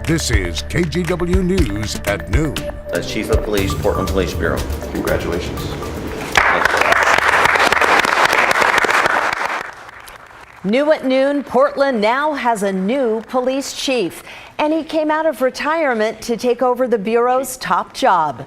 This is KGW News at noon. As Chief of Police, Portland Police Bureau. Congratulations. New at noon, Portland now has a new police chief, and he came out of retirement to take over the Bureau's top job.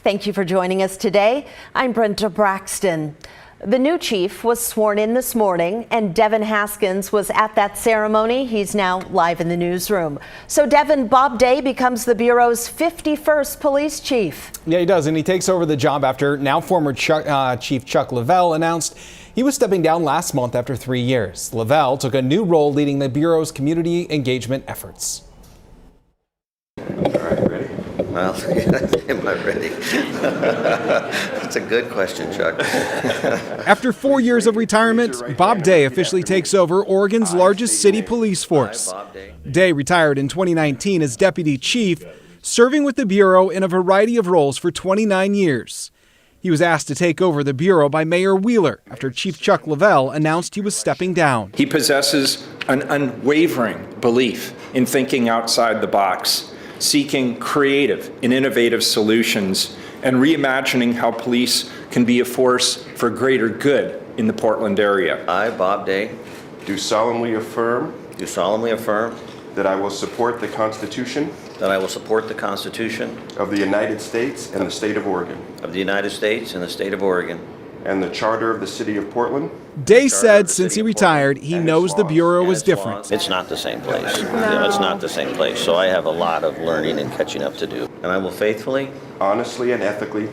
Thank you for joining us today. I'm Brenda Braxton. The new chief was sworn in this morning, and Devin Haskins was at that ceremony. He's now live in the newsroom. So Devin, Bob Day becomes the Bureau's 51st police chief. Yeah, he does, and he takes over the job after now former Chief Chuck Lavelle announced he was stepping down last month after 3 years. Lavelle took a new role leading the Bureau's community engagement efforts. All right, ready? Well, am I ready? That's a good question, Chuck. After 4 years of retirement, Bob Day officially takes over Oregon's largest city police force. Day retired in 2019 as deputy chief, serving with the Bureau in a variety of roles for 29 years. He was asked to take over the Bureau by Mayor Wheeler after Chief Chuck Lavelle announced he was stepping down. He possesses an unwavering belief in thinking outside the box, seeking creative and innovative solutions, and reimagining how police can be a force for greater good in the Portland area. I, Bob Day, Do solemnly affirm that that I will support the Constitution I will support the Constitution of the United States and the State of Oregon, of the United States and the State of Oregon. and the Charter of the City of Portland. Day said since he retired, he knows the Bureau is different. It's not the same place. It's not the same place. So I have a lot of learning and catching up to do. And I will faithfully, Honestly and ethically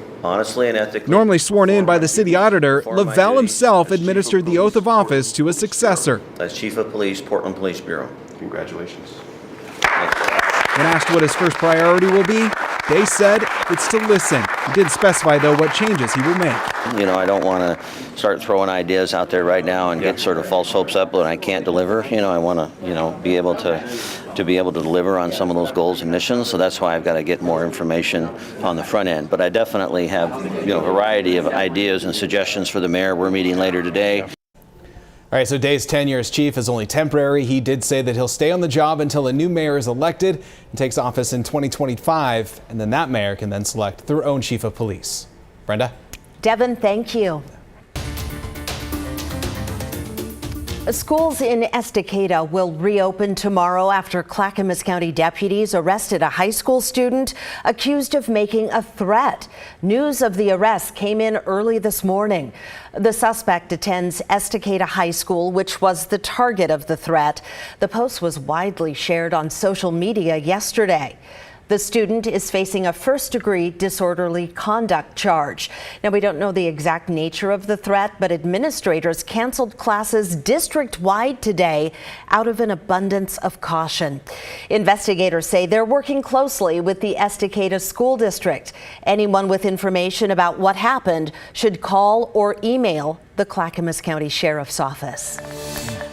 Normally sworn in by the city auditor, Lavelle himself administered the oath of office to a successor. as Chief of Police, Portland Police Bureau. Congratulations. When asked what his first priority will be, Day said it's to listen. He did specify, though, what changes he will make. You know, I don't want to start throwing ideas out there right now and get sort of false hopes up when I can't deliver. You know, I want to, be able to be able to deliver on some of those goals and missions. So that's why I've got to get more information on the front end. But I definitely have, a variety of ideas and suggestions for the mayor. We're meeting later today. All right, so Day's tenure as chief is only temporary. He did say that he'll stay on the job until a new mayor is elected and takes office in 2025, and then that mayor can then select their own chief of police. Brenda? Devin, thank you. Schools in Estacada will reopen tomorrow after Clackamas County deputies arrested a high school student accused of making a threat. News of the arrest came in early this morning. The suspect attends Estacada High School, which was the target of the threat. The post was widely shared on social media yesterday. The student is facing a first-degree disorderly conduct charge. Now, we don't know the exact nature of the threat, but administrators canceled classes district-wide today out of an abundance of caution. Investigators say they're working closely with the Estacada School District. Anyone with information about what happened should call or email the Clackamas County Sheriff's Office.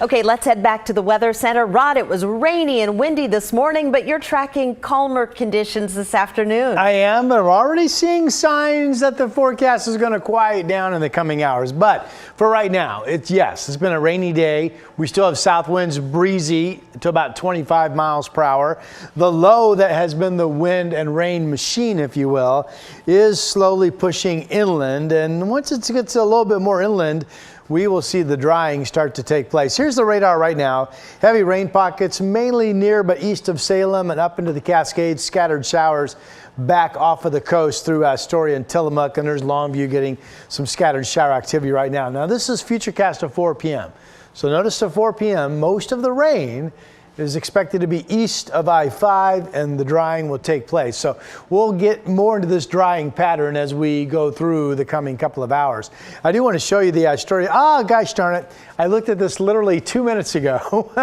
Okay, let's head back to the Weather Center. Rod, it was rainy and windy this morning, but you're tracking calmer conditions this afternoon. I am, but we're already seeing signs that the forecast is going to quiet down in the coming hours. But for right now, it's been a rainy day. We still have south winds breezy to about 25 miles per hour. The low that has been the wind and rain machine, if you will, is slowly pushing inland. And once it gets a little bit more inland, we will see the drying start to take place. Here's the radar right now. Heavy rain pockets mainly near but east of Salem and up into the Cascades. Scattered showers back off of the coast through Astoria and Tillamook. And there's Longview getting some scattered shower activity right now. Now this is Futurecast at 4 p.m. So notice at 4 p.m. most of the rain is expected to be east of I-5 and the drying will take place. So we'll get more into this drying pattern as we go through the coming couple of hours. I do want to show you the Astoria. Gosh darn it. I looked at this literally 2 minutes ago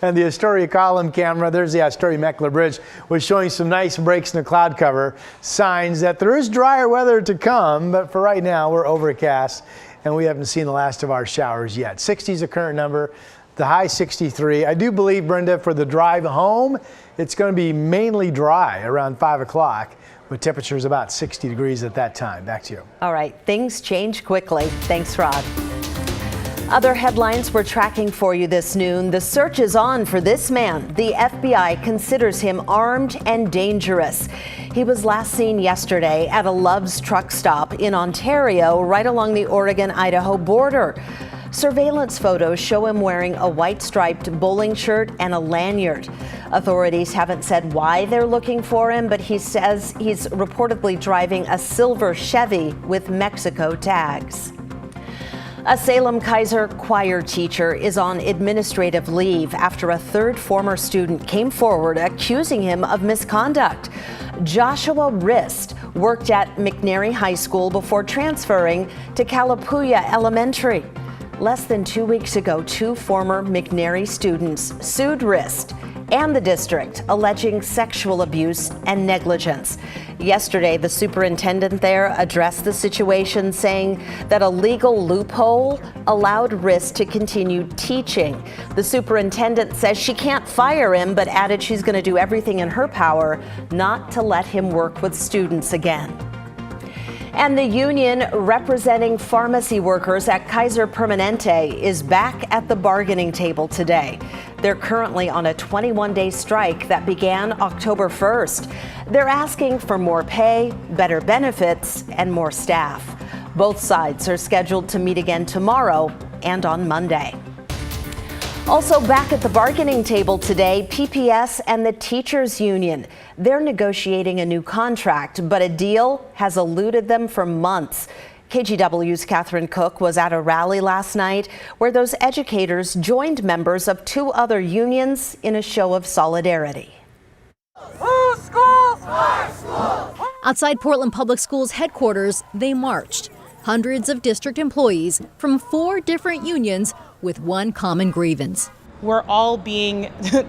and the Astoria column camera, there's the Astoria Meckler Bridge, was showing some nice breaks in the cloud cover, signs that there is drier weather to come, but for right now we're overcast and we haven't seen the last of our showers yet. 60 is the current number. The high 63. I do believe, Brenda, for the drive home, it's going to be mainly dry around 5 o'clock with temperatures about 60 degrees at that time. Back to you. All right, things change quickly. Thanks, Rod. Other headlines we're tracking for you this noon. The search is on for this man. The FBI considers him armed and dangerous. He was last seen yesterday at a Love's truck stop in Ontario, right along the Oregon-Idaho border. Surveillance photos show him wearing a white striped bowling shirt and a lanyard. Authorities haven't said why they're looking for him, but he says he's reportedly driving a silver Chevy with Mexico tags. A Salem Kaiser choir teacher is on administrative leave after a third former student came forward accusing him of misconduct. Joshua Rist worked at McNary High School before transferring to Kalapuya Elementary. Less than 2 weeks ago, two former McNary students sued Rist and the district, alleging sexual abuse and negligence. Yesterday, the superintendent there addressed the situation, saying that a legal loophole allowed Rist to continue teaching. The superintendent says she can't fire him, but added she's going to do everything in her power not to let him work with students again. And the union representing pharmacy workers at Kaiser Permanente is back at the bargaining table today. They're currently on a 21-day strike that began October 1st. They're asking for more pay, better benefits, and more staff. Both sides are scheduled to meet again tomorrow and on Monday. Also back at the bargaining table today, PPS and the teachers union. They're negotiating a new contract, but a deal has eluded them for months. KGW's Catherine Cook was at a rally last night where those educators joined members of two other unions in a show of solidarity. Outside Portland Public Schools headquarters, they marched. Hundreds of district employees from 4 different unions with one common grievance. We're all being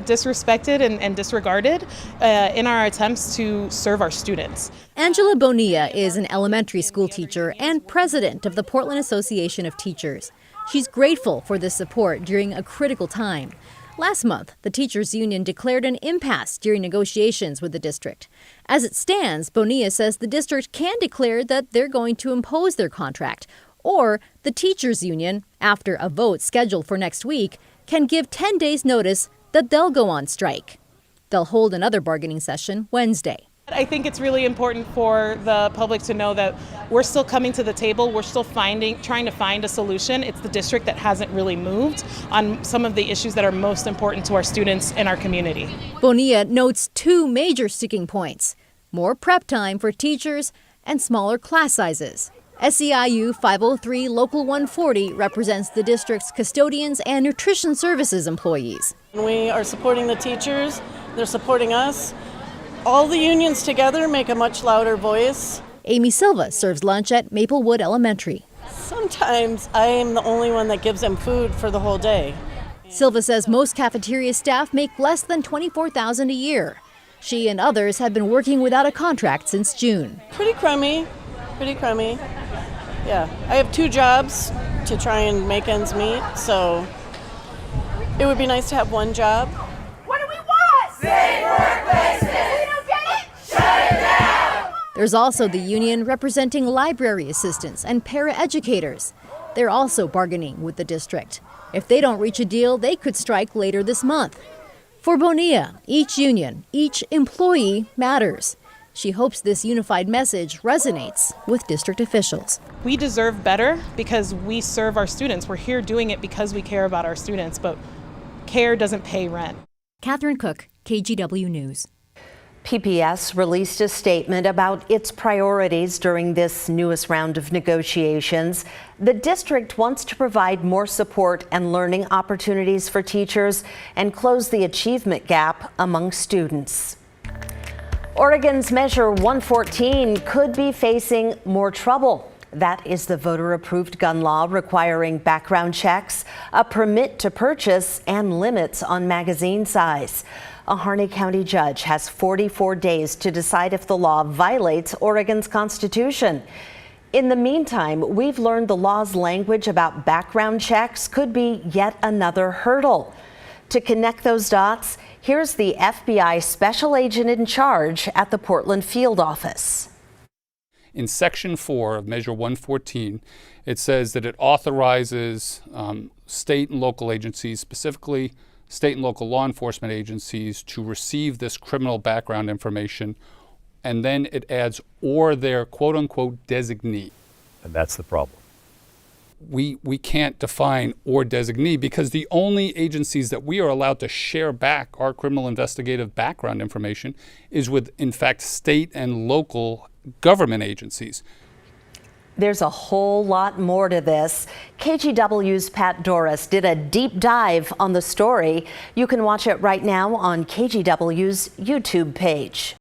disrespected and disregarded in our attempts to serve our students. Angela Bonilla is an elementary school teacher and president of the Portland Association of Teachers. She's grateful for this support during a critical time. Last month, the teachers union declared an impasse during negotiations with the district. As it stands, Bonilla says the district can declare that they're going to impose their contract, or the teachers union, after a vote scheduled for next week, can give 10 days notice that they'll go on strike. They'll hold another bargaining session Wednesday. I think it's really important for the public to know that we're still coming to the table. We're still trying to find a solution. It's the district that hasn't really moved on some of the issues that are most important to our students and our community. Bonilla notes 2 major sticking points: more prep time for teachers and smaller class sizes. SEIU 503 Local 140 represents the district's custodians and nutrition services employees. We are supporting the teachers. They're supporting us. All the unions together make a much louder voice. Amy Silva serves lunch at Maplewood Elementary. Sometimes I am the only one that gives them food for the whole day. Silva says most cafeteria staff make less than $24,000 a year. She and others have been working without a contract since June. Pretty crummy. Yeah, I have 2 jobs to try and make ends meet, so it would be nice to have one job. What do we want? Safe workplaces! We don't get it? Shut it down! There's also the union representing library assistants and paraeducators. They're also bargaining with the district. If they don't reach a deal, they could strike later this month. For Bonilla, each union, each employee matters. She hopes this unified message resonates with district officials. We deserve better because we serve our students. We're here doing it because we care about our students, but care doesn't pay rent. Catherine Cook, KGW News. PPS released a statement about its priorities during this newest round of negotiations. The district wants to provide more support and learning opportunities for teachers and close the achievement gap among students. Oregon's Measure 114 could be facing more trouble. That is the voter-approved gun law requiring background checks, a permit to purchase, and limits on magazine size. A Harney County judge has 44 days to decide if the law violates Oregon's Constitution. In the meantime, we've learned the law's language about background checks could be yet another hurdle. To connect those dots, here's the FBI special agent in charge at the Portland field office. In Section 4 of Measure 114, it says that it authorizes state and local agencies, specifically state and local law enforcement agencies, to receive this criminal background information, and then it adds, or their quote-unquote designee. And that's the problem. We can't define or designee because the only agencies that we are allowed to share back our criminal investigative background information is with, in fact, state and local government agencies. There's a whole lot more to this. KGW's Pat Doris did a deep dive on the story. You can watch it right now on KGW's YouTube page.